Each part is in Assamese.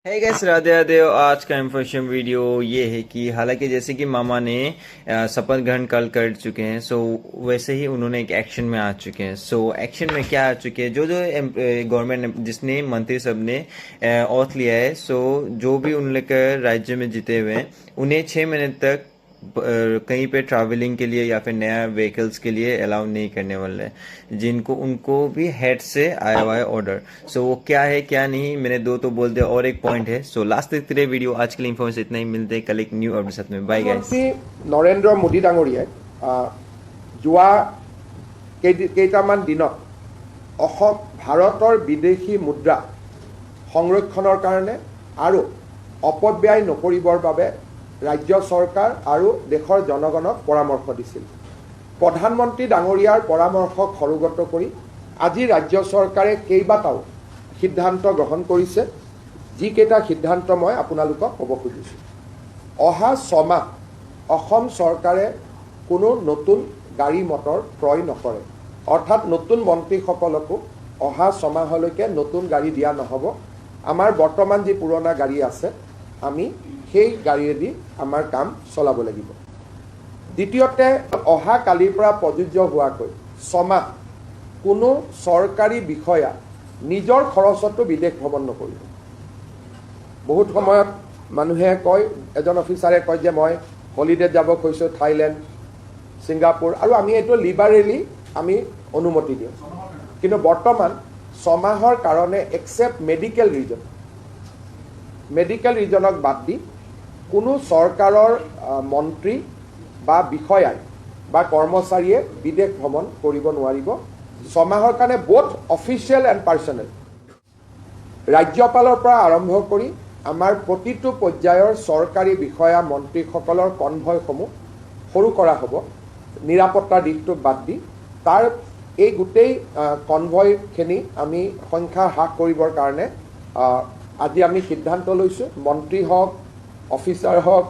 है गैस राधे राधे। आज का इन्फॉर्मेशन वीडियो ये है कि हालांकि जैसे कि मामा ने शपथ ग्रहण कल कर चुके हैं, सो वैसे ही उन्होंने एक एक्शन में आ चुके हैं। सो एक्शन में क्या आ चुके हैं, जो जो गवर्नमेंट ने जिसने मंत्री सब ने ऑथ लिया है, सो जो भी उन लेकर राज्य में जीते हुए हैं उन्हें 6 महीने तक कहीं पे ट्रैवलिंग के लिए या फिर नया व्हीकल्स के लिए अलाउ नहीं करने वाले हैं, जिनको उनको भी हेड से आया हुआ है ऑर्डर। सो वो क्या है क्या नहीं, मैंने दो तो बोल दिया और एक पॉइंट है। सो लास्ट देखते रहे वीडियो। आज के लिए इन्फॉर्मेशन इतना ही, मिलते हैं कल एक न्यू अपडेट साथ में। Bye guys. নৰেন্দ্ৰ মোদী ডাঙৰীয়াই যোৱা কেইটামান দিনত ভাৰতৰ বিদেশী মুদ্ৰা সংৰক্ষণৰ কাৰণে আৰু অপব্যয় নকৰিবৰ বাবে ৰাজ্য চৰকাৰ আৰু দেশৰ জনগণক পৰামৰ্শ দিছিল। প্ৰধানমন্ত্ৰী ডাঙৰীয়াৰ পৰামৰ্শক সৰুগত কৰি আজি ৰাজ্য চৰকাৰে কেইবাটাও সিদ্ধান্ত গ্ৰহণ কৰিছে, যিকেইটা সিদ্ধান্ত মই আপোনালোকক ক'ব খুজিছোঁ। অহা 6 মাহ অসম চৰকাৰে কোনো নতুন গাড়ী মটৰ ক্ৰয় নকৰে, অৰ্থাৎ নতুন মন্ত্ৰীসকলকো অহা 6 মাহলৈকে নতুন গাড়ী দিয়া নহ'ব। আমাৰ বৰ্তমান যি পুৰণা গাড়ী আছে আমি সেই গাড়ীয়েদি আমাৰ কাম চলাব লাগিব। দ্বিতীয়তে অহা কালিৰ পৰা প্ৰযোজ্য হোৱাকৈ 6 মাহ কোনো চৰকাৰী বিষয়া নিজৰ খৰচতো বিদেশ ভ্ৰমণ নকৰিব। বহুত সময়ত মানুহে কয়, এজন অফিচাৰে কয় যে মই হলিডেত যাব কৈছোঁ থাইলেণ্ড, ছিংগাপুৰ, আৰু আমি এইটো লিবাৰেলি আমি অনুমতি দিওঁ। কিন্তু বৰ্তমান 6 মাহৰ কাৰণে এক্সেপ্ট মেডিকেল ৰিজনক বাদ দি কোনো চৰকাৰৰ মন্ত্ৰী বা বিষয়াই বা কৰ্মচাৰীয়ে বিদেশ ভ্ৰমণ কৰিব নোৱাৰিব 6 মাহৰ কাৰণে, বোথ অফিচিয়েল এণ্ড পাৰ্চনেল। ৰাজ্যপালৰ পৰা আৰম্ভ কৰি আমাৰ প্ৰতিটো পৰ্যায়ৰ চৰকাৰী বিষয়া মন্ত্ৰীসকলৰ কনভয়সমূহ সৰু কৰা হ'ব, নিৰাপত্তাৰ দিশটো বাদ দি। তাৰ এই গোটেই কনভয়খিনি আমি সংখ্যা হ্ৰাস কৰিবৰ কাৰণে আজি আমি সিদ্ধান্ত লৈছোঁ। মন্ত্ৰী হওক, অফিচাৰ হওক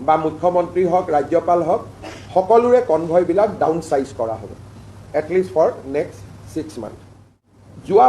বা মুখ্যমন্ত্ৰী হওক, ৰাজ্যপাল হওক, সকলোৰে কনভয়বিলাক ডাউন চাইজ কৰা হ'ব, এটলিষ্ট ফৰ নেক্সট 6 মান্থ। যোৱা